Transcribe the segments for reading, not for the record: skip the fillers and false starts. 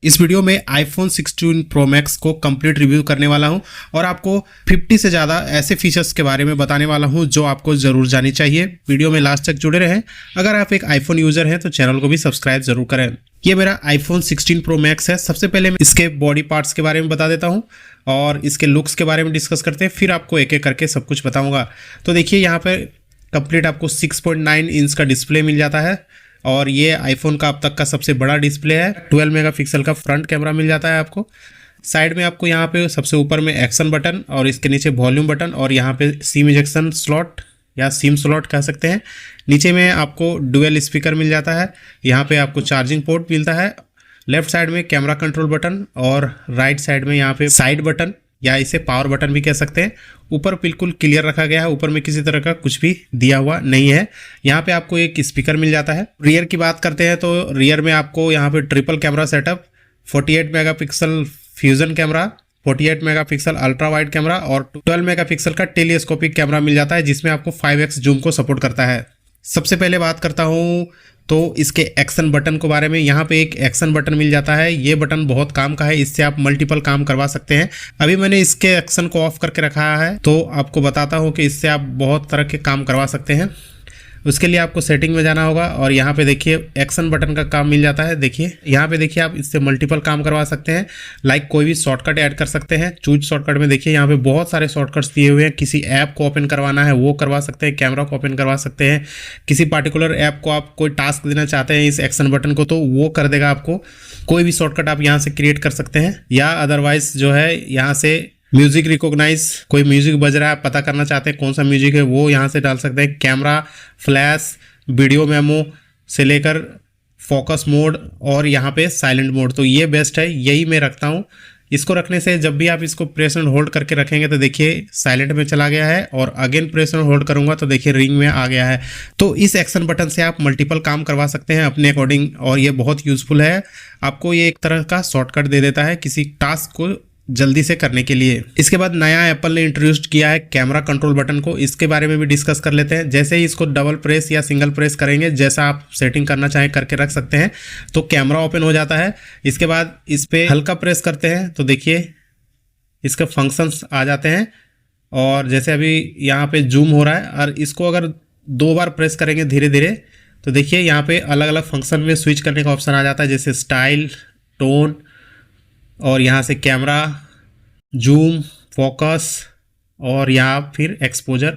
इस वीडियो में iPhone 16 Pro Max को कंप्लीट रिव्यू करने वाला हूं और आपको 50 से ज़्यादा ऐसे फीचर्स के बारे में बताने वाला हूं जो आपको ज़रूर जानी चाहिए। वीडियो में लास्ट तक जुड़े रहें। अगर आप एक iPhone यूज़र हैं तो चैनल को भी सब्सक्राइब जरूर करें। ये मेरा iPhone 16 Pro Max है। सबसे पहले मैं इसके बॉडी पार्ट्स के बारे में बता देता हूँ और इसके लुक्स के बारे में डिस्कस करते हैं, फिर आपको एक एक करके सब कुछ बताऊँगा। तो देखिए यहाँ पर कंप्लीट आपको 6.9 इंच का डिस्प्ले मिल जाता है और ये आईफोन का अब तक का सबसे बड़ा डिस्प्ले है। 12 मेगापिक्सल का फ्रंट कैमरा मिल जाता है आपको। साइड में आपको यहाँ पे सबसे ऊपर में एक्शन बटन और इसके नीचे वॉल्यूम बटन और यहाँ पे सिम इजेक्शन स्लॉट या सिम स्लॉट कह सकते हैं। नीचे में आपको डुअल स्पीकर मिल जाता है। यहाँ पे आपको चार्जिंग पोर्ट मिलता है। लेफ्ट साइड में कैमरा कंट्रोल बटन और राइट साइड में यहाँ पे साइड बटन या इसे पावर बटन भी कह सकते हैं। ऊपर बिल्कुल क्लियर रखा गया है, ऊपर में किसी तरह का कुछ भी दिया हुआ नहीं है। यहाँ पे आपको एक स्पीकर मिल जाता है। रियर की बात करते हैं तो रियर में आपको यहाँ पे triple camera setup, 48 megapixel fusion camera, 48 megapixel ultra wide camera और 12 मेगापिक्सल का टेलीस्कोपिक कैमरा मिल जाता है जिसमें आपको 5x जूम को सपोर्ट करता है। सबसे पहले बात करता हूँ तो इसके एक्शन बटन के बारे में। यहाँ पे एक एक्शन बटन मिल जाता है। ये बटन बहुत काम का है, इससे आप मल्टीपल काम करवा सकते हैं। अभी मैंने इसके एक्शन को ऑफ करके रखा है तो आपको बताता हूँ कि इससे आप बहुत तरह के काम करवा सकते हैं। उसके लिए आपको सेटिंग में जाना होगा और यहाँ पे देखिए एक्शन बटन का काम मिल जाता है। देखिए यहाँ पे देखिए आप इससे मल्टीपल काम करवा सकते हैं, लाइक कोई भी शॉर्टकट ऐड कर सकते हैं। चूज शॉर्टकट में देखिए यहाँ पे बहुत सारे शॉर्टकट्स दिए हुए हैं। किसी ऐप को ओपन करवाना है वो करवा सकते हैं, कैमरा को ओपन करवा सकते हैं, किसी पार्टिकुलर ऐप को आप कोई टास्क देना चाहते हैं इस एक्शन बटन को तो वो कर देगा आपको। कोई भी शॉर्टकट आप यहाँ से क्रिएट कर सकते हैं या अदरवाइज जो है यहाँ से म्यूजिक रिकॉग्नाइज, कोई म्यूजिक बज रहा है पता करना चाहते हैं कौन सा म्यूजिक है वो यहाँ से डाल सकते हैं। कैमरा, फ्लैश, वीडियो मेमो से लेकर फोकस मोड और यहाँ पे साइलेंट मोड, तो ये बेस्ट है, यही मैं रखता हूँ। इसको रखने से जब भी आप इसको प्रेस एंड होल्ड करके रखेंगे तो देखिए साइलेंट में चला गया है और अगेन प्रेस एंड होल्ड करूंगा तो देखिए रिंग में आ गया है। तो इस एक्शन बटन से आप मल्टीपल काम करवा सकते हैं अपने अकॉर्डिंग और ये बहुत यूजफुल है। आपको ये एक तरह का शॉर्टकट दे देता है किसी टास्क को जल्दी से करने के लिए। इसके बाद नया एप्पल ने इंट्रोड्यूस किया है कैमरा कंट्रोल बटन को, इसके बारे में भी डिस्कस कर लेते हैं। जैसे ही इसको डबल प्रेस या सिंगल प्रेस करेंगे, जैसा आप सेटिंग करना चाहें करके रख सकते हैं, तो कैमरा ओपन हो जाता है। इसके बाद इस पर हल्का प्रेस करते हैं तो देखिए इसके फंक्शंस आ जाते हैं और जैसे अभी यहाँ पे जूम हो रहा है और इसको अगर 2 बार प्रेस करेंगे धीरे धीरे तो देखिए यहाँ पे अलग अलग फंक्शन में स्विच करने का ऑप्शन आ जाता है, जैसे स्टाइल, टोन और यहाँ से कैमरा, जूम, फोकस और यहाँ फिर एक्सपोजर,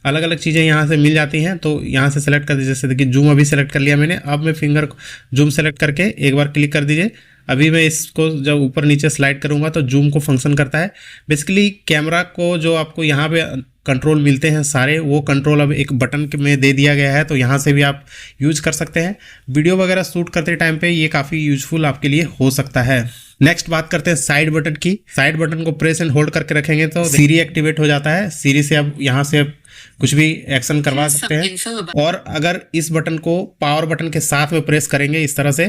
अलग अलग चीज़ें यहाँ से मिल जाती हैं। तो यहाँ से सेलेक्ट कर दीजिए। जैसे देखिए जूम अभी सेलेक्ट कर लिया मैंने, अब मैं फिंगर को जूम सेलेक्ट करके एक बार क्लिक कर दीजिए। अभी मैं इसको जब ऊपर नीचे स्लाइड करूँगा तो जूम को फंक्शन करता है। बेसिकली कैमरा को जो आपको यहाँ पे कंट्रोल मिलते हैं सारे, वो कंट्रोल अब एक बटन में दे दिया गया है, तो यहाँ से भी आप यूज कर सकते हैं। वीडियो वगैरह शूट करते टाइम पे ये काफ़ी यूजफुल आपके लिए हो सकता है। नेक्स्ट बात करते हैं साइड बटन की। साइड बटन को प्रेस एंड होल्ड करके रखेंगे तो सीरी एक्टिवेट हो जाता है। सीरी से अब यहाँ से कुछ भी एक्शन करवा सकते हैं। और अगर इस बटन को पावर बटन के साथ में प्रेस करेंगे इस तरह से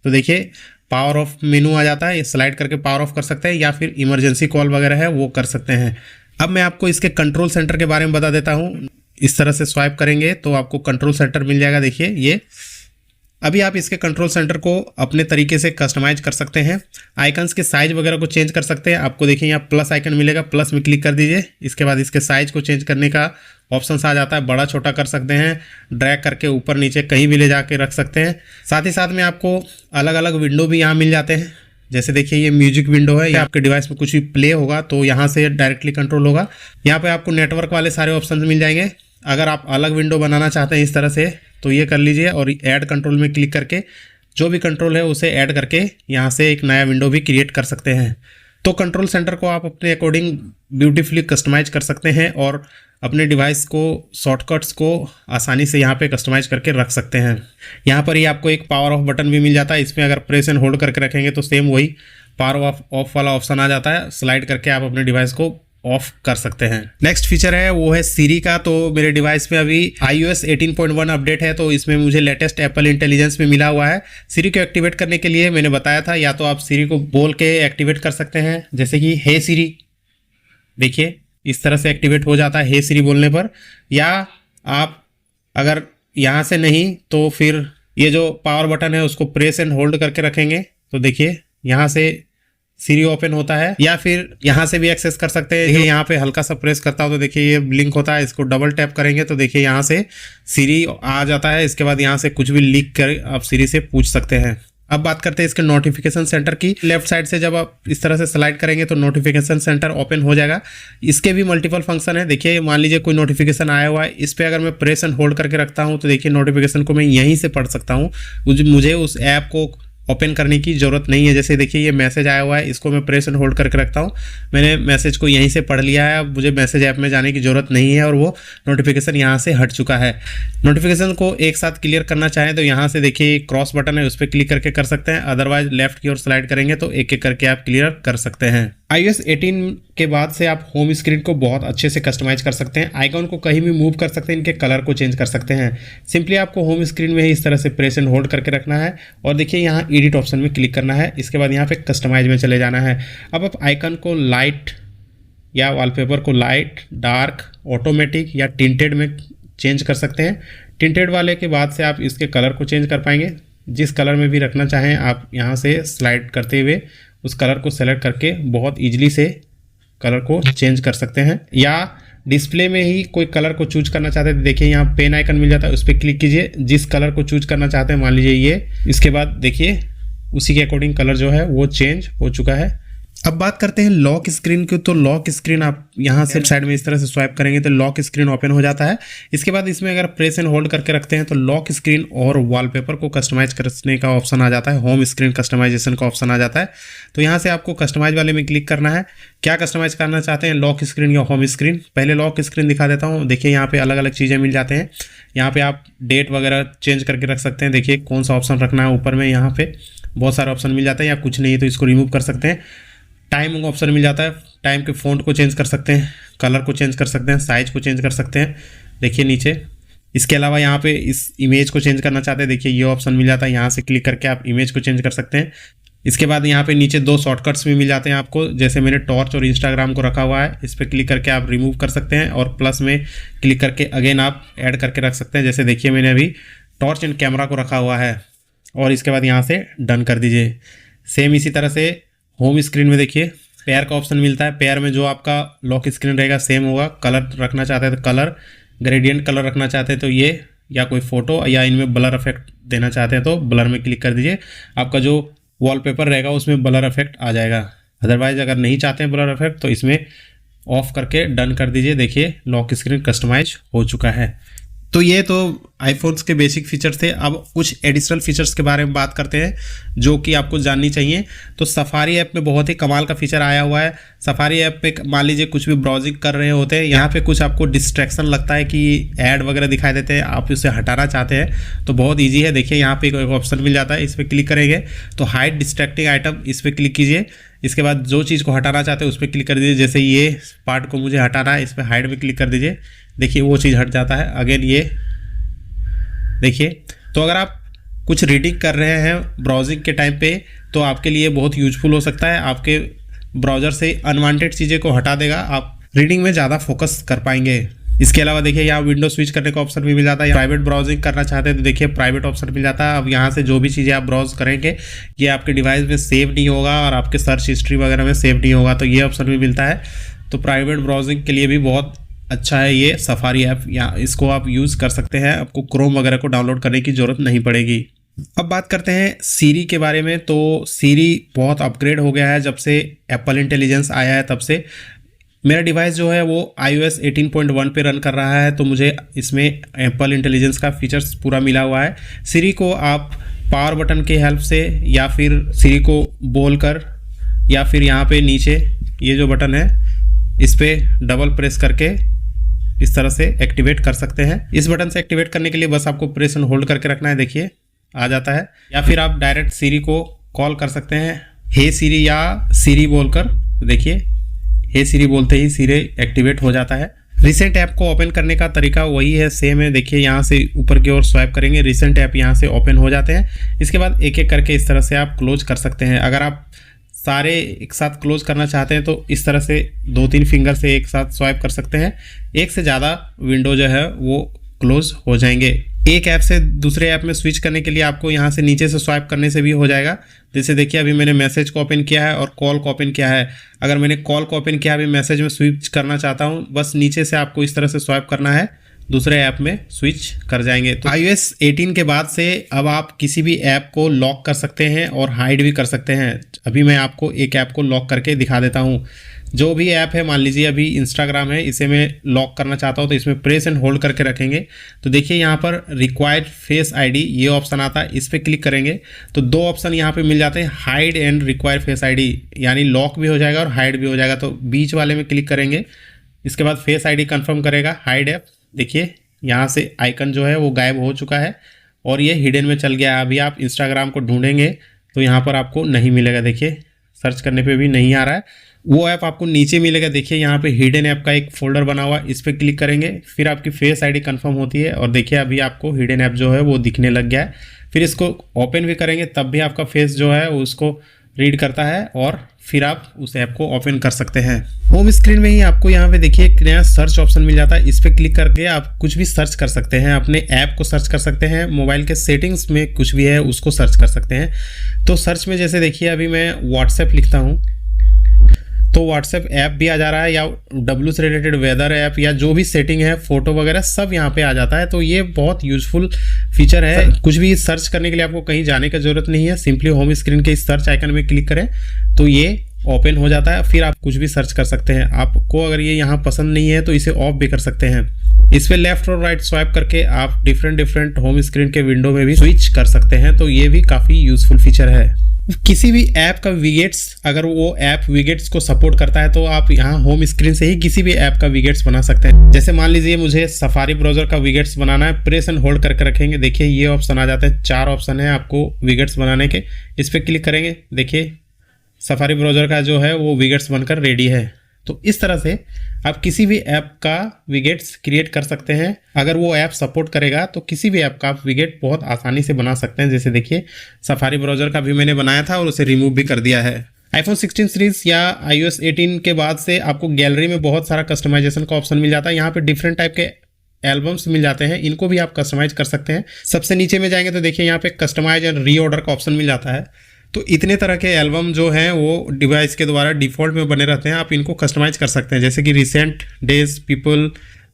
तो देखिए पावर ऑफ मेनू आ जाता है। स्लाइड करके पावर ऑफ कर सकते हैं या फिर इमरजेंसी कॉल वगैरह है वो कर सकते हैं। अब मैं आपको इसके कंट्रोल सेंटर के बारे में बता देता हूँ। इस तरह से स्वाइप करेंगे तो आपको कंट्रोल सेंटर मिल जाएगा। देखिए ये अभी आप इसके कंट्रोल सेंटर को अपने तरीके से कस्टमाइज कर सकते हैं। आइकन्स के साइज वगैरह को चेंज कर सकते हैं। आपको देखिए यहाँ प्लस आइकन मिलेगा, प्लस में क्लिक कर दीजिए। इसके बाद इसके साइज को चेंज करने का ऑप्शन आ जाता है, बड़ा छोटा कर सकते हैं, ड्रैग करके ऊपर नीचे कहीं भी ले जाके रख सकते हैं। साथ ही साथ में आपको अलग अलग विंडो भी यहाँ मिल जाते हैं। जैसे देखिए ये म्यूजिक विंडो है, या आपके डिवाइस में कुछ भी प्ले होगा तो यहाँ से डायरेक्टली कंट्रोल होगा। यहाँ पे आपको नेटवर्क वाले सारे ऑप्शन मिल जाएंगे। अगर आप अलग विंडो बनाना चाहते हैं इस तरह से तो ये कर लीजिए और ऐड कंट्रोल में क्लिक करके जो भी कंट्रोल है उसे ऐड करके यहाँ से एक नया विंडो भी क्रिएट कर सकते हैं। तो कंट्रोल सेंटर को आप अपने अकॉर्डिंग ब्यूटीफुली कस्टमाइज कर सकते हैं और अपने डिवाइस को शॉर्टकट्स को आसानी से यहाँ पे कस्टमाइज करके रख सकते हैं। यहाँ पर ही आपको एक पावर ऑफ बटन भी मिल जाता है। इसमें अगर प्रेस एंड होल्ड करके रखेंगे तो सेम वही पावर ऑफ वाला ऑप्शन आ जाता है। स्लाइड करके आप अपने डिवाइस को ऑफ कर सकते हैं। नेक्स्ट फीचर है वो है सीरी का। तो मेरे डिवाइस में अभी iOS 18.1 अपडेट है तो इसमें मुझे लेटेस्ट एप्पल इंटेलिजेंस में मिला हुआ है। सीरी को एक्टिवेट करने के लिए मैंने बताया था या तो आप सीरी को बोल के एक्टिवेट कर सकते हैं, जैसे कि हे सीरी, देखिए इस तरह से एक्टिवेट हो जाता है हे सीरी बोलने पर। या आप अगर यहाँ से नहीं तो फिर ये जो पावर बटन है उसको प्रेस एंड होल्ड करके रखेंगे तो देखिए यहाँ से सीरी ओपन होता है, या फिर यहाँ से भी एक्सेस कर सकते हैं। देखिए यहाँ पे हल्का सा प्रेस करता हो तो देखिए ये ब्लिंक होता है, इसको डबल टैप करेंगे तो देखिए यहाँ से सीरी आ जाता है। इसके बाद यहाँ से कुछ भी लिख कर आप सीरी से पूछ सकते हैं। अब बात करते हैं इसके नोटिफिकेशन सेंटर की। लेफ्ट साइड से जब आप इस तरह से स्लाइड करेंगे तो नोटिफिकेशन सेंटर ओपन हो जाएगा। इसके भी मल्टीपल फंक्शन है। देखिए मान लीजिए कोई नोटिफिकेशन आया हुआ है, इस पर अगर मैं प्रेस एंड होल्ड करके रखता हूँ तो देखिए नोटिफिकेशन को मैं यहीं से पढ़ सकता हूँ। मुझे उस ऐप को ओपन करने की ज़रूरत नहीं है। जैसे देखिए ये मैसेज आया हुआ है, इसको मैं प्रेस एंड होल्ड करके रखता हूँ, मैंने मैसेज को यहीं से पढ़ लिया है। अब मुझे मैसेज ऐप में जाने की ज़रूरत नहीं है और वो नोटिफिकेशन यहाँ से हट चुका है। नोटिफिकेशन को एक साथ क्लियर करना चाहें तो यहाँ से देखिए क्रॉस बटन है, उस पर क्लिक करके कर सकते हैं। अदरवाइज लेफ्ट की ओर स्लाइड करेंगे तो एक एक करके आप क्लियर कर सकते हैं। iOS 18 के बाद से आप होम स्क्रीन को बहुत अच्छे से कस्टमाइज कर सकते हैं। आइकॉन को कहीं भी मूव कर सकते हैं, इनके कलर को चेंज कर सकते हैं। सिंपली आपको होम स्क्रीन में ही इस तरह से प्रेस एंड होल्ड करके रखना है और देखिए यहाँ एडिट ऑप्शन में क्लिक करना है। इसके बाद यहाँ पे कस्टमाइज में चले जाना है। अब आप आइकन को लाइट या वॉलपेपर को लाइट, डार्क, ऑटोमेटिक या टिंटेड में चेंज कर सकते हैं। टिंटेड वाले के बाद से आप इसके कलर को चेंज कर पाएंगे। जिस कलर में भी रखना चाहें आप यहाँ से स्लाइड करते हुए उस कलर को सेलेक्ट करके बहुत ईजिली से कलर को चेंज कर सकते हैं। या डिस्प्ले में ही कोई कलर को चूज करना चाहते हैं तो देखिए यहाँ पेन आइकन मिल जाता है, उस पर क्लिक कीजिए। जिस कलर को चूज करना चाहते हैं मान लीजिए ये, इसके बाद देखिए उसी के अकॉर्डिंग कलर जो है वो चेंज हो चुका है। अब बात करते हैं लॉक स्क्रीन की। तो लॉक स्क्रीन आप यहाँ से साइड में इस तरह से स्वाइप करेंगे तो लॉक स्क्रीन ओपन हो जाता है। इसके बाद इसमें अगर प्रेस एंड होल्ड करके रखते हैं तो लॉक स्क्रीन और वॉलपेपर को कस्टमाइज करने का ऑप्शन आ जाता है, होम स्क्रीन कस्टमाइजेशन का ऑप्शन आ जाता है। तो यहाँ से आपको कस्टमाइज वाले में क्लिक करना है। क्या कस्टमाइज करना चाहते हैं, लॉक स्क्रीन या होम स्क्रीन। पहले लॉक स्क्रीन दिखा देता हूँ। देखिए यहाँ पे अलग अलग चीज़ें मिल जाते हैं। यहाँ पे आप डेट वगैरह चेंज करके रख सकते हैं। देखिए कौन सा ऑप्शन रखना है, ऊपर में यहाँ पे बहुत सारे ऑप्शन मिल जाते हैं, या कुछ नहीं तो इसको रिमूव कर सकते हैं। टाइमिंग ऑप्शन मिल जाता है, टाइम के फ़ॉन्ट को चेंज कर सकते हैं, कलर को चेंज कर सकते हैं, साइज को चेंज कर सकते हैं। देखिए नीचे इसके अलावा यहाँ पे इस इमेज को चेंज करना चाहते हैं, देखिए ये ऑप्शन मिल जाता है। यहाँ से क्लिक करके आप इमेज को चेंज कर सकते हैं। इसके बाद यहाँ पे नीचे 2 शॉर्टकट्स भी मिल जाते हैं आपको। जैसे मैंने टॉर्च और इंस्टाग्राम को रखा हुआ है, इस पर क्लिक करके आप रिमूव कर सकते हैं और प्लस में क्लिक करके अगेन आप ऐड करके रख सकते हैं। जैसे देखिए मैंने अभी टॉर्च एंड कैमरा को रखा हुआ है और इसके बाद यहाँ से डन कर दीजिए। सेम इसी तरह से होम स्क्रीन में देखिए पेयर का ऑप्शन मिलता है। पेयर में जो आपका लॉक स्क्रीन रहेगा सेम होगा। कलर रखना चाहते हैं तो कलर, ग्रेडियंट कलर रखना चाहते हैं तो ये, या कोई फोटो या इनमें ब्लर इफेक्ट देना चाहते हैं तो ब्लर में क्लिक कर दीजिए। आपका जो वॉलपेपर रहेगा उसमें ब्लर इफेक्ट आ जाएगा। अदरवाइज अगर नहीं चाहते हैं ब्लर इफेक्ट तो इसमें ऑफ करके डन कर दीजिए। देखिए लॉक स्क्रीन कस्टमाइज हो चुका है। तो ये तो आईफोन्स के बेसिक फीचर्स थे। अब कुछ एडिशनल फीचर्स के बारे में बात करते हैं जो कि आपको जाननी चाहिए। तो सफारी ऐप में बहुत ही कमाल का फीचर आया हुआ है। सफारी ऐप पे मान लीजिए कुछ भी ब्राउजिंग कर रहे होते हैं, यहाँ पे कुछ आपको डिस्ट्रैक्शन लगता है कि ऐड वगैरह दिखाई देते हैं, आप उसे हटाना चाहते हैं तो बहुत ईजी है। देखिए यहाँ पे एक ऑप्शन मिल जाता है, इस पर क्लिक करेंगे तो हाइड डिस्ट्रैक्टिंग आइटम, इस पर क्लिक कीजिए। इसके बाद जो चीज़ को हटाना चाहते हैं उस पर क्लिक कर दीजिए। जैसे ये पार्ट को मुझे हटाना है, इस पर हाइड में क्लिक कर दीजिए। देखिए वो चीज़ हट जाता है। अगेन ये देखिए, तो अगर आप कुछ रीडिंग कर रहे हैं ब्राउजिंग के टाइम पे तो आपके लिए बहुत यूजफुल हो सकता है। आपके ब्राउज़र से अनवांटेड चीज़ें को हटा देगा, आप रीडिंग में ज़्यादा फोकस कर पाएंगे। इसके अलावा देखिए यहाँ विंडो स्विच करने का ऑप्शन भी मिल जाता है। प्राइवेट ब्राउजिंग करना चाहते हैं तो देखिए प्राइवेट ऑप्शन मिल जाता है। अब यहाँ से जो भी चीज़ें आप ब्राउज करेंगे ये आपके डिवाइस में सेव नहीं होगा और आपके सर्च हिस्ट्री वगैरह में सेव नहीं होगा, तो ये ऑप्शन भी मिलता है। तो प्राइवेट ब्राउजिंग के लिए भी बहुत अच्छा है ये सफारी ऐप, या इसको आप यूज़ कर सकते हैं। आपको क्रोम वगैरह को डाउनलोड करने की ज़रूरत नहीं पड़ेगी। अब बात करते हैं सीरी के बारे में। तो सीरी बहुत अपग्रेड हो गया है जब से एप्पल इंटेलिजेंस आया है तब से। मेरा डिवाइस जो है वो iOS 18.1 पे रन कर रहा है, तो मुझे इसमें एप्पल इंटेलिजेंस का फीचर्स पूरा मिला हुआ है। सीरी को आप पावर बटन के हेल्प से या फिर सीरी को बोलकर या फिर यहाँ पे नीचे ये जो बटन है इस पर डबल प्रेस करके इस तरह से एक्टिवेट कर सकते हैं। इस बटन से एक्टिवेट करने के लिए बस आपको प्रेस एंड होल्ड करके रखना है, देखिए आ जाता है। या फिर आप डायरेक्ट सीरी को कॉल कर सकते हैं, हे सीरी या सीरी बोलकर। देखिए हे सीरी बोलते ही सीरी एक्टिवेट हो जाता है। रिसेंट ऐप को ओपन करने का तरीका वही है, सेम है। देखिए यहाँ से ऊपर की ओर स्वाइप करेंगे, रिसेंट ऐप यहाँ से ओपन हो जाते हैं। इसके बाद एक एक करके इस तरह से आप क्लोज कर सकते हैं। अगर आप सारे एक साथ क्लोज करना चाहते हैं तो इस तरह से 2-3 फिंगर से एक साथ स्वाइप कर सकते हैं। एक से ज़्यादा विंडो जो है वो क्लोज हो जाएंगे। एक ऐप से दूसरे ऐप में स्विच करने के लिए आपको यहाँ से नीचे से स्वाइप करने से भी हो जाएगा। जैसे देखिए अभी मैंने मैसेज को ओपन किया है और कॉल को ओपन किया है। अगर मैंने कॉल को ओपन किया, अभी मैसेज में स्विच करना चाहता हूँ, बस नीचे से आपको इस तरह से स्वाइप करना है, दूसरे ऐप में स्विच कर जाएंगे। तो iOS 18 के बाद से अब आप किसी भी ऐप को लॉक कर सकते हैं और हाइड भी कर सकते हैं। अभी मैं आपको एक ऐप को लॉक करके दिखा देता हूँ। जो भी ऐप है, मान लीजिए अभी इंस्टाग्राम है, इसे मैं लॉक करना चाहता हूँ तो इसमें प्रेस एंड होल्ड करके रखेंगे तो देखिए यहाँ पर रिक्वायर्ड फेस आईडी ये ऑप्शन आता है, इस पर क्लिक करेंगे तो दो ऑप्शन यहाँ पे मिल जाते हैं, hide and required face ID, यानी लॉक भी हो जाएगा और हाइड भी हो जाएगा। तो बीच वाले में क्लिक करेंगे, इसके बाद फेस आईडी कंफर्म करेगा, हाइड ऐप, देखिए यहाँ से आइकन जो है वो गायब हो चुका है और ये हिडन में चल गया। अभी आप इंस्टाग्राम को ढूंढेंगे तो यहाँ पर आपको नहीं मिलेगा, देखिए सर्च करने पे भी नहीं आ रहा है। वो ऐप आपको नीचे मिलेगा, देखिए यहाँ पे हिडन ऐप का एक फोल्डर बना हुआ है, इस पर क्लिक करेंगे, फिर आपकी फेस आईडी कंफर्म होती है और देखिए अभी आपको हिडन ऐप जो है वो दिखने लग गया है। फिर इसको ओपन भी करेंगे तब भी आपका फेस जो है उसको रीड करता है और फिर आप उस ऐप को ओपन कर सकते हैं। होम स्क्रीन में ही आपको यहाँ पे देखिए एक नया सर्च ऑप्शन मिल जाता है, इस पर क्लिक करके आप कुछ भी सर्च कर सकते हैं, अपने ऐप को सर्च कर सकते हैं, मोबाइल के सेटिंग्स में कुछ भी है उसको सर्च कर सकते हैं। तो सर्च में जैसे देखिए अभी मैं व्हाट्सएप लिखता हूँ तो व्हाट्सएप ऐप भी आ जा रहा है, या W से रिलेटेड वेदर ऐप या जो भी सेटिंग है, फोटो वगैरह सब यहाँ पे आ जाता है। तो ये बहुत यूजफुल फीचर है। कुछ भी सर्च करने के लिए आपको कहीं जाने की जरूरत नहीं है, सिंपली होम स्क्रीन के इस सर्च आइकन में क्लिक करें तो ये ओपन हो जाता है, फिर आप कुछ भी सर्च कर सकते हैं। आपको अगर ये यहाँ पसंद नहीं है तो इसे ऑफ भी कर सकते हैं। इस पे लेफ्ट और राइट स्वाइप करके आप डिफरेंट होम स्क्रीन के विंडो में भी स्विच कर सकते हैं, तो ये भी काफ़ी यूजफुल फीचर है। किसी भी ऐप का विजेट्स, अगर वो ऐप विजेट्स को सपोर्ट करता है तो आप यहाँ होम स्क्रीन से ही किसी भी ऐप का विजेट्स बना सकते हैं। जैसे मान लीजिए मुझे सफारी ब्राउजर का विजेट्स बनाना है, प्रेस एंड होल्ड करके रखेंगे, देखिए ये ऑप्शन आ जाते हैं, 4 ऑप्शन है आपको विजेट्स बनाने के, इस पर क्लिक करेंगे, देखिए सफारी ब्राउजर का जो है वो विजेट्स बनकर रेडी है। तो इस तरह से आप किसी भी ऐप का विजेट्स क्रिएट कर सकते हैं। अगर वो ऐप सपोर्ट करेगा तो किसी भी ऐप का आप विजेट बहुत आसानी से बना सकते हैं। जैसे देखिए सफारी ब्राउजर का भी मैंने बनाया था और उसे रिमूव भी कर दिया है। iPhone 16 सीरीज या iOS 18 के बाद से आपको गैलरी में बहुत सारा कस्टमाइजेशन का ऑप्शन मिल जाता है। यहाँ पे डिफरेंट टाइप के एल्बम्स मिल जाते हैं, इनको भी आप कस्टमाइज कर सकते हैं। सबसे नीचे में जाएंगे तो देखिए यहाँ पे कस्टमाइज एंड रीऑर्डर का ऑप्शन मिल जाता है। तो इतने तरह के एल्बम जो हैं वो डिवाइस के द्वारा डिफ़ॉल्ट में बने रहते हैं, आप इनको कस्टमाइज कर सकते हैं। जैसे कि रिसेंट डेज, पीपल,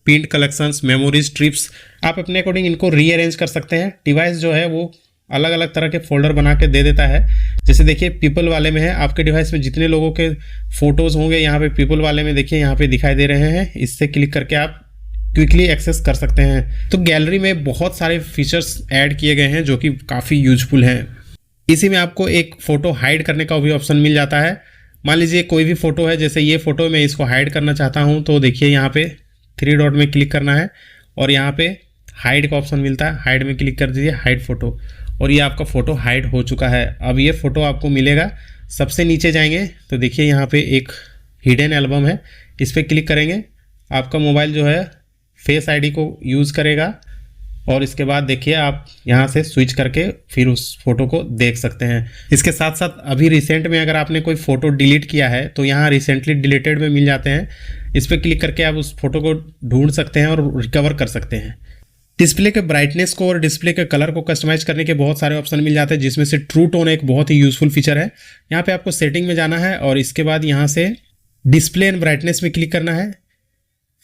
पिंड कलेक्शंस, मेमोरीज, ट्रिप्स, आप अपने अकॉर्डिंग इनको रीअरेंज कर सकते हैं। डिवाइस जो है वो अलग अलग तरह के फोल्डर बना के दे देता है। जैसे देखिए पीपल वाले में है, आपके डिवाइस में जितने लोगों के फोटोज़ होंगे यहाँ पे पीपल वाले में देखिए यहाँ पे दिखाई दे रहे हैं, इससे क्लिक करके आप क्विकली एक्सेस कर सकते हैं। तो गैलरी में बहुत सारे फीचर्स ऐड किए गए हैं जो कि काफ़ी यूजफुल हैं। इसी में आपको एक फ़ोटो हाइड करने का भी ऑप्शन मिल जाता है। मान लीजिए कोई भी फ़ोटो है, जैसे ये फ़ोटो मैं इसको हाइड करना चाहता हूँ तो देखिए यहाँ पे 3 डॉट में क्लिक करना है और यहाँ पे हाइड का ऑप्शन मिलता है, हाइड में क्लिक कर दीजिए, हाइड फ़ोटो, और ये आपका फ़ोटो हाइड हो चुका है। अब ये फ़ोटो आपको मिलेगा। सबसे नीचे जाएंगे तो देखिए यहाँ पे एक हिडन एल्बम है, इस पर क्लिक करेंगे, आपका मोबाइल जो है फेस आईडी को यूज़ करेगा और इसके बाद देखिए आप यहाँ से स्विच करके फिर उस फोटो को देख सकते हैं। इसके साथ साथ अभी रिसेंट में अगर आपने कोई फ़ोटो डिलीट किया है तो यहाँ रिसेंटली डिलीटेड में मिल जाते हैं, इस पर क्लिक करके आप उस फोटो को ढूंढ सकते हैं और रिकवर कर सकते हैं। डिस्प्ले के ब्राइटनेस को और डिस्प्ले के कलर को कस्टमाइज करने के बहुत सारे ऑप्शन मिल जाते हैं, जिसमें से ट्रू टोन एक बहुत ही यूजफुल फीचर है। यहाँ पे आपको सेटिंग में जाना है और इसके बाद यहाँ से डिस्प्ले एंड ब्राइटनेस में क्लिक करना है,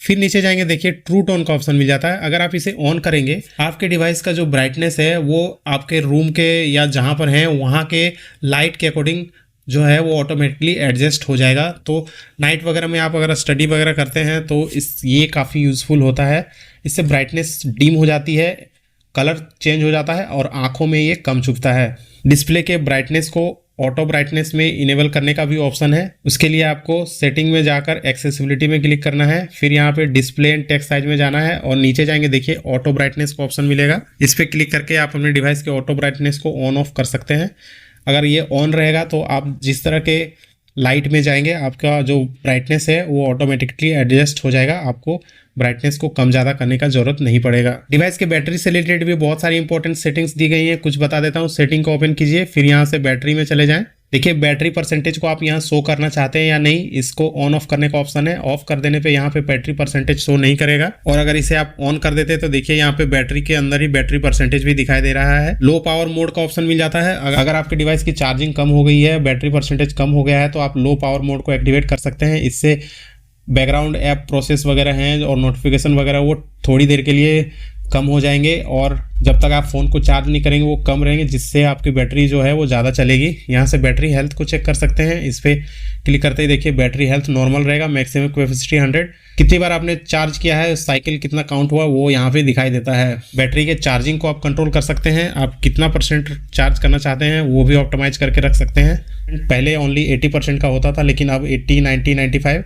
फिर नीचे जाएंगे, देखिए ट्रू टोन का ऑप्शन मिल जाता है। अगर आप इसे ऑन करेंगे, आपके डिवाइस का जो ब्राइटनेस है वो आपके रूम के या जहाँ पर हैं वहाँ के लाइट के अकॉर्डिंग जो है वो ऑटोमेटिकली एडजस्ट हो जाएगा। तो नाइट वगैरह में आप अगर स्टडी वगैरह करते हैं तो ये काफ़ी यूज़फुल होता है। इससे ब्राइटनेस डिम हो जाती है, कलर चेंज हो जाता है और आँखों में ये कम चुभता है। डिस्प्ले के ब्राइटनेस को ऑटो ब्राइटनेस में इनेबल करने का भी ऑप्शन है। उसके लिए आपको सेटिंग में जाकर एक्सेसिबिलिटी में क्लिक करना है, फिर यहाँ पे डिस्प्ले एंड टेक्स्ट साइज में जाना है और नीचे जाएंगे, देखिए ऑटो ब्राइटनेस का ऑप्शन मिलेगा। इस पर क्लिक करके आप अपने डिवाइस के ऑटो ब्राइटनेस को ऑन ऑफ कर सकते हैं। अगर ये ऑन रहेगा तो आप जिस तरह के लाइट में जाएंगे आपका जो ब्राइटनेस है वो ऑटोमेटिकली एडजस्ट हो जाएगा, आपको ब्राइटनेस को कम ज़्यादा करने का जरूरत नहीं पड़ेगा। डिवाइस के बैटरी से रिलेटेड भी बहुत सारी इंपॉर्टेंट सेटिंग्स दी गई हैं, कुछ बता देता हूँ। सेटिंग को ओपन कीजिए, फिर यहाँ से बैटरी में चले जाएं। देखिए बैटरी परसेंटेज को आप यहाँ शो करना चाहते हैं या नहीं, इसको ऑन ऑफ करने का ऑप्शन है। ऑफ कर देने पे यहाँ पे बैटरी परसेंटेज शो नहीं करेगा, और अगर इसे आप ऑन कर देते हैं तो देखिए यहाँ पे बैटरी के अंदर ही बैटरी परसेंटेज भी दिखाई दे रहा है। लो पावर मोड का ऑप्शन मिल जाता है। अगर आपके डिवाइस की चार्जिंग कम हो गई है, बैटरी परसेंटेज कम हो गया है, तो आप लो पावर मोड को एक्टिवेट कर सकते हैं। इससे बैकग्राउंड ऐप प्रोसेस वगैरह हैं और नोटिफिकेशन वगैरह वो थोड़ी देर के लिए कम हो जाएंगे, और जब तक आप फ़ोन को चार्ज नहीं करेंगे वो कम रहेंगे, जिससे आपकी बैटरी जो है वो ज़्यादा चलेगी। यहाँ से बैटरी हेल्थ को चेक कर सकते हैं। इस पर क्लिक करते ही देखिए बैटरी हेल्थ नॉर्मल रहेगा, मैक्सिमम कैपेसिटी 100। कितनी बार आपने चार्ज किया है, साइकिल कितना काउंट हुआ, वो यहाँ पे दिखाई देता है। बैटरी के चार्जिंग को आप कंट्रोल कर सकते हैं। आप कितना % चार्ज करना चाहते हैं वो भी ऑप्टिमाइज करके रख सकते हैं। पहले ओनली 80% का होता था, लेकिन अब 80, 90, 95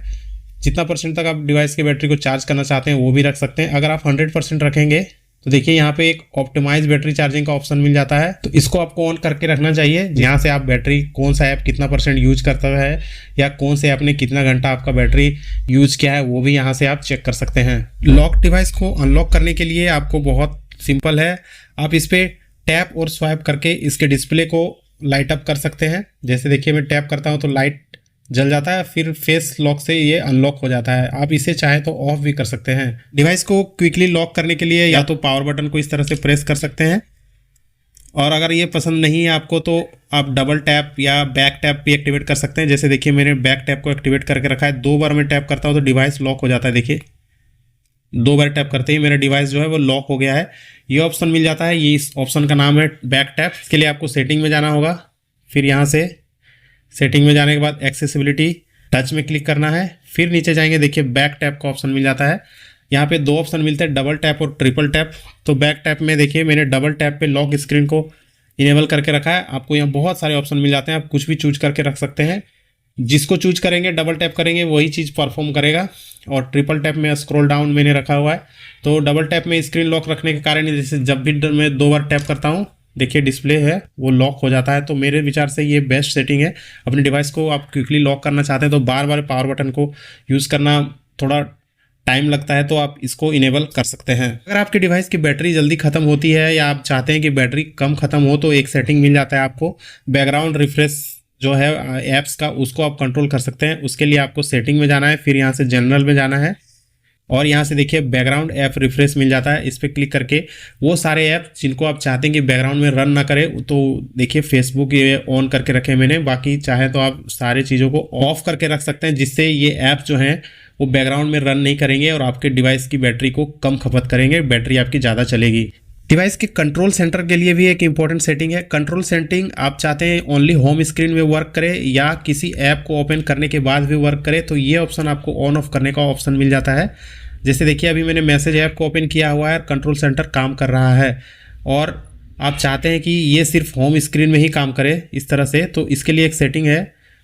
जितना % तक आप डिवाइस की बैटरी को चार्ज करना चाहते हैं वो भी रख सकते हैं। अगर आप 100% रखेंगे तो देखिए यहाँ पे एक ऑप्टिमाइज बैटरी चार्जिंग का ऑप्शन मिल जाता है, तो इसको आपको ऑन करके रखना चाहिए। यहाँ से आप बैटरी कौन सा ऐप कितना % यूज करता है या कौन से ऐप ने कितना घंटा आपका बैटरी यूज किया है वो भी यहाँ से आप चेक कर सकते हैं। लॉक डिवाइस को अनलॉक करने के लिए आपको बहुत सिंपल है, आप इस पर टैप और स्वाइप करके इसके डिस्प्ले को लाइट अप कर सकते हैं। जैसे देखिए मैं टैप करता हूँ तो लाइट जल जाता है, फिर फेस लॉक से ये अनलॉक हो जाता है। आप इसे चाहे तो ऑफ भी कर सकते हैं। डिवाइस को क्विकली लॉक करने के लिए या तो पावर बटन को इस तरह से प्रेस कर सकते हैं, और अगर ये पसंद नहीं है आपको तो आप डबल टैप या बैक टैप भी एक्टिवेट कर सकते हैं। जैसे देखिए मैंने बैक टैप को एक्टिवेट करके रखा है। 2 बार मैं टैप करता हूँ तो डिवाइस लॉक हो जाता है। देखिए 2 बार टैप करते ही मेरा डिवाइस जो है वो लॉक हो गया है। ये ऑप्शन मिल जाता है, ये इस ऑप्शन का नाम है बैक टैप। इसके लिए आपको सेटिंग में जाना होगा, फिर यहाँ से सेटिंग में जाने के बाद एक्सेसिबिलिटी टच में क्लिक करना है, फिर नीचे जाएंगे देखिए बैक टैप का ऑप्शन मिल जाता है। यहाँ पे 2 ऑप्शन मिलते हैं, डबल टैप और ट्रिपल टैप। तो बैक टैप में देखिए मैंने डबल टैप पे लॉक स्क्रीन को इनेबल करके रखा है। आपको यहाँ बहुत सारे ऑप्शन मिल जाते हैं, आप कुछ भी चूज करके रख सकते हैं। जिसको चूज करेंगे डबल टैप करेंगे वही चीज़ परफॉर्म करेगा। और ट्रिपल टैप में स्क्रॉल डाउन मैंने रखा हुआ है, तो डबल टैप में स्क्रीन लॉक रखने के कारण जैसे जब भी मैं 2 बार टैप करता हूँ देखिए डिस्प्ले है वो लॉक हो जाता है। तो मेरे विचार से ये बेस्ट सेटिंग है। अपने डिवाइस को आप क्विकली लॉक करना चाहते हैं तो बार बार पावर बटन को यूज़ करना थोड़ा टाइम लगता है, तो आप इसको इनेबल कर सकते हैं। अगर आपके डिवाइस की बैटरी जल्दी खत्म होती है या आप चाहते हैं कि बैटरी कम खत्म हो तो एक सेटिंग मिल जाता है आपको, बैकग्राउंड रिफ्रेश जो है ऐप्स का, उसको आप कंट्रोल कर सकते हैं। उसके लिए आपको सेटिंग में जाना है, फिर यहाँ से जनरल में जाना है, और यहाँ से देखिए बैकग्राउंड ऐप रिफ्रेश मिल जाता है। इस पर क्लिक करके वो सारे ऐप जिनको आप चाहते हैं कि बैकग्राउंड में रन ना करे, तो देखिए फेसबुक ये ऑन करके रखे मैंने, बाकी चाहे तो आप सारे चीज़ों को ऑफ करके रख सकते हैं, जिससे ये ऐप जो हैं वो बैकग्राउंड में रन नहीं करेंगे और आपके डिवाइस की बैटरी को कम खपत करेंगे, बैटरी आपकी ज़्यादा चलेगी। डिवाइस के कंट्रोल सेंटर के लिए भी एक इंपॉर्टेंट सेटिंग है। कंट्रोल सेटिंग आप चाहते हैं ओनली होम स्क्रीन में वर्क करे या किसी ऐप को ओपन करने के बाद भी वर्क करे, तो ये ऑप्शन आपको ऑन ऑफ करने का ऑप्शन मिल जाता है। जैसे देखिए अभी मैंने मैसेज ऐप को ओपन किया हुआ है, कंट्रोल सेंटर काम कर रहा है, और आप चाहते हैं कि ये सिर्फ होम स्क्रीन में ही काम करे इस तरह से, तो इसके लिए एक सेटिंग है।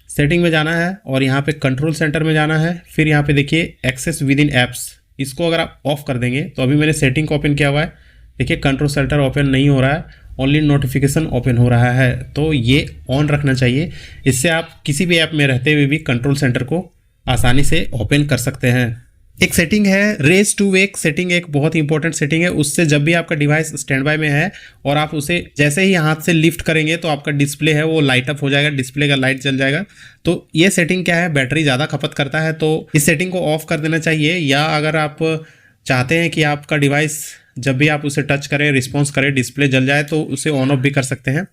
सेटिंग में जाना है और यहाँ पे कंट्रोल सेंटर में जाना है, फिर यहाँ पे देखिए एक्सेस विद इन ऐप्स, इसको अगर आप ऑफ कर देंगे तो अभी मैंने सेटिंग को ओपन किया हुआ है, देखिए कंट्रोल सेंटर ओपन नहीं हो रहा है, ओनली नोटिफिकेशन ओपन हो रहा है, तो ये ऑन रखना चाहिए। इससे आप किसी भी ऐप में रहते हुए भी कंट्रोल सेंटर को आसानी से ओपन कर सकते हैं। एक सेटिंग है रेज टू वेक सेटिंग, एक बहुत इंपॉर्टेंट सेटिंग है। उससे जब भी आपका डिवाइस स्टैंड बाय में है और आप उसे जैसे ही हाथ से लिफ्ट करेंगे तो आपका डिस्प्ले है वो लाइट अप हो जाएगा, डिस्प्ले का लाइट जल जाएगा। तो ये सेटिंग क्या है, बैटरी ज़्यादा खपत करता है, तो इस सेटिंग को ऑफ कर देना चाहिए। या अगर आप चाहते हैं कि आपका डिवाइस जब भी आप उसे टच करें रिस्पॉन्स करें डिस्प्ले जल जाए, तो उसे ऑन ऑफ भी कर सकते हैं।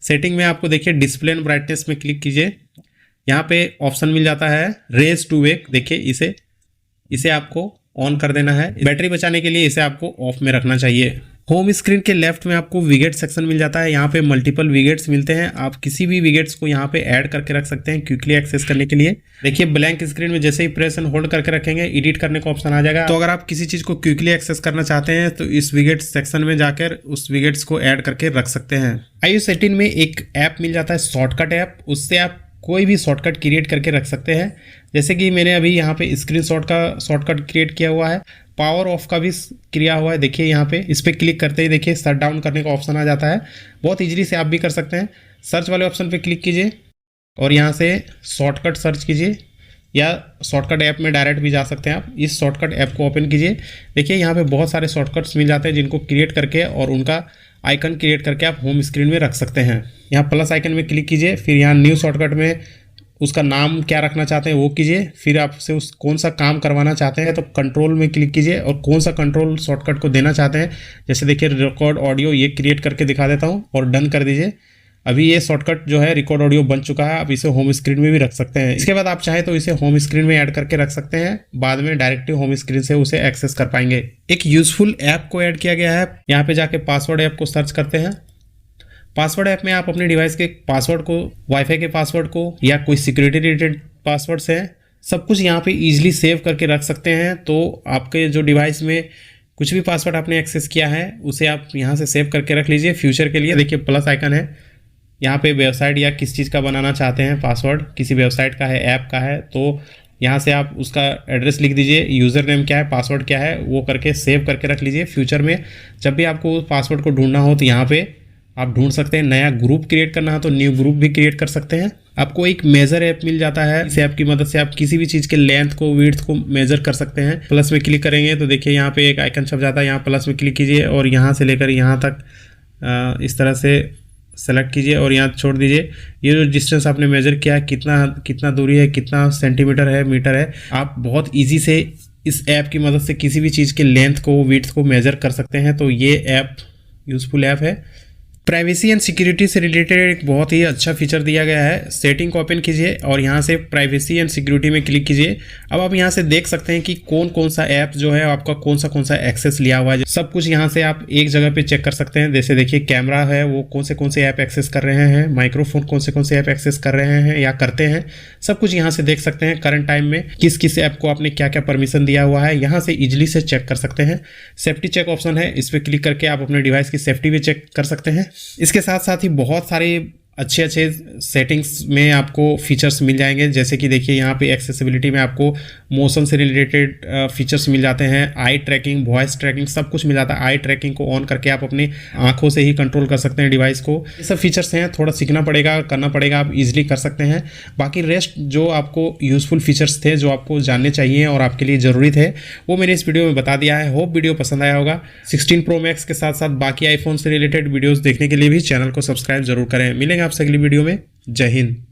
सेटिंग में आपको देखिए डिस्प्ले एंड ब्राइटनेस में क्लिक कीजिए, यहाँ पे ऑप्शन मिल जाता है रेज टू वेक, देखिए इसे आपको ऑन कर देना है। बैटरी बचाने के लिए इसे आपको ऑफ में रखना चाहिए। होम स्क्रीन के लेफ्ट में आपको विगेट सेक्शन मिल जाता है, यहाँ पे मल्टीपल विगेट्स मिलते हैं, आप किसी भी विगेट्स को यहाँ पे ऐड करके रख सकते हैं क्विकली एक्सेस करने के लिए। देखिए ब्लैंक स्क्रीन में जैसे ही प्रेस एंड होल्ड करके रखेंगे एडिट करने का ऑप्शन आ जाएगा। तो अगर आप किसी चीज़ को क्विकली एक्सेस करना चाहते हैं तो इस विगेट सेक्शन में जाकर उस विगेट्स को ऐड करके रख सकते हैं। iOS 18 में एक ऐप मिल जाता है शॉर्टकट ऐप, उससे आप कोई भी शॉर्टकट क्रिएट करके रख सकते हैं। जैसे कि मैंने अभी यहाँ पे स्क्रीनशॉट का शॉर्टकट क्रिएट किया हुआ है, पावर ऑफ का भी किया हुआ है, देखिए यहाँ पे इस पर क्लिक करते ही देखिए शट डाउन करने का ऑप्शन आ जाता है। बहुत इजीली से आप भी कर सकते हैं। सर्च वाले ऑप्शन पे क्लिक कीजिए और यहाँ से शॉर्टकट सर्च कीजिए, या शॉर्टकट ऐप में डायरेक्ट भी जा सकते हैं आप। इस शॉर्टकट ऐप को ओपन कीजिए, देखिए यहाँ पे बहुत सारे शॉर्टकट्स मिल जाते हैं जिनको क्रिएट करके और उनका आइकन क्रिएट करके आप होम स्क्रीन में रख सकते हैं। यहाँ प्लस आइकन में क्लिक कीजिए, फिर यहाँ न्यू शॉर्टकट में उसका नाम क्या रखना चाहते हैं वो कीजिए, फिर आपसे उस कौन सा काम करवाना चाहते हैं तो कंट्रोल में क्लिक कीजिए और कौन सा कंट्रोल शॉर्टकट को देना चाहते हैं, जैसे देखिए रिकॉर्ड ऑडियो, ये क्रिएट करके दिखा देता हूँ और डन कर दीजिए। अभी ये शॉर्टकट जो है रिकॉर्ड ऑडियो बन चुका है, आप इसे होम स्क्रीन में भी रख सकते हैं। इसके बाद आप चाहें तो इसे होम स्क्रीन में ऐड करके रख सकते हैं, बाद में डायरेक्टली होम स्क्रीन से उसे एक्सेस कर पाएंगे। एक यूजफुल ऐप को ऐड किया गया है, यहाँ पे जाके पासवर्ड ऐप को सर्च करते हैं। पासवर्ड ऐप में आप अपने डिवाइस के पासवर्ड को, वाईफाई के पासवर्ड को या कोई सिक्योरिटी रिलेटेड पासवर्ड्स हैं, सब कुछ यहाँ पे इजीली सेव करके रख सकते हैं। तो आपके जो डिवाइस में कुछ भी पासवर्ड आपने एक्सेस किया है उसे आप यहाँ से सेव करके रख लीजिए फ्यूचर के लिए। देखिए प्लस आइकन है, यहाँ पे वेबसाइट या किस चीज़ का बनाना चाहते हैं पासवर्ड, किसी वेबसाइट का है, ऐप का है, तो यहाँ से आप उसका एड्रेस लिख दीजिए, यूज़र नेम क्या है, पासवर्ड क्या है, वो करके सेव करके रख लीजिए। फ्यूचर में जब भी आपको पासवर्ड को ढूंढना हो तो यहाँ पे आप ढूंढ सकते हैं। नया ग्रुप क्रिएट करना हो तो न्यू ग्रुप भी क्रिएट कर सकते हैं। आपको एक मेजर ऐप मिल जाता है, इस ऐप की मदद से आप किसी भी चीज़ के लेंथ को, विड्थ को मेजर कर सकते हैं। प्लस में क्लिक करेंगे तो देखिए यहाँ पे एक आइकन छप जाता है, यहाँ प्लस में क्लिक कीजिए और यहाँ से लेकर यहाँ तक इस तरह से सेलेक्ट कीजिए और यहाँ छोड़ दीजिए। ये जो डिस्टेंस आपने मेजर किया है, कितना दूरी है, कितना सेंटीमीटर है, मीटर है, आप बहुत ईजी से इस ऐप की मदद से किसी भी चीज़ के लेंथ को, विड्थ को मेजर कर सकते हैं। तो ये ऐप यूज़फुल ऐप है। प्राइवेसी एंड सिक्योरिटी से रिलेटेड एक बहुत ही अच्छा फीचर दिया गया है। सेटिंग को ओपन कीजिए और यहाँ से प्राइवेसी एंड सिक्योरिटी में क्लिक कीजिए। अब आप यहाँ से देख सकते हैं कि कौन सा ऐप जो है आपका कौन सा एक्सेस लिया हुआ है, सब कुछ यहाँ से आप एक जगह पे चेक कर सकते हैं। जैसे देखिए कैमरा है, वो कौन से ऐप एक्सेस कर रहे हैं, माइक्रोफोन कौन से ऐप एक्सेस कर रहे हैं या करते हैं, सब कुछ यहाँ से देख सकते हैं। करंट टाइम में किस ऐप को आपने क्या क्या परमिशन दिया हुआ है, यहाँ से इजिली से चेक कर सकते हैं। सेफ्टी चेक ऑप्शन है, इस पर क्लिक करके आप अपने डिवाइस की सेफ्टी भी चेक कर सकते हैं। इसके साथ साथ ही बहुत सारे अच्छे सेटिंग्स में आपको फीचर्स मिल जाएंगे, जैसे कि देखिए यहाँ पे एक्सेसिबिलिटी में आपको मोशन से रिलेटेड फीचर्स मिल जाते हैं, आई ट्रैकिंग, वॉइस ट्रैकिंग, सब कुछ मिल जाता है। आई ट्रैकिंग को ऑन करके आप अपनी आंखों से ही कंट्रोल कर सकते हैं डिवाइस को। ये सब फीचर्स हैं, थोड़ा सीखना पड़ेगा, करना पड़ेगा, आप इजीली कर सकते हैं। बाकी रेस्ट जो आपको यूजफुल फीचर्स थे, जो आपको जानने चाहिए और आपके लिए ज़रूरी थे, वो मैंने इस वीडियो में बता दिया है। होप वीडियो पसंद आया होगा। 16 Pro Max के साथ साथ बाकी आईफोन से रिलेटेड वीडियोज़ देखने के लिए भी चैनल को सब्सक्राइब जरूर करें। मिलेंगे आपसे अगली वीडियो में। जय हिंद।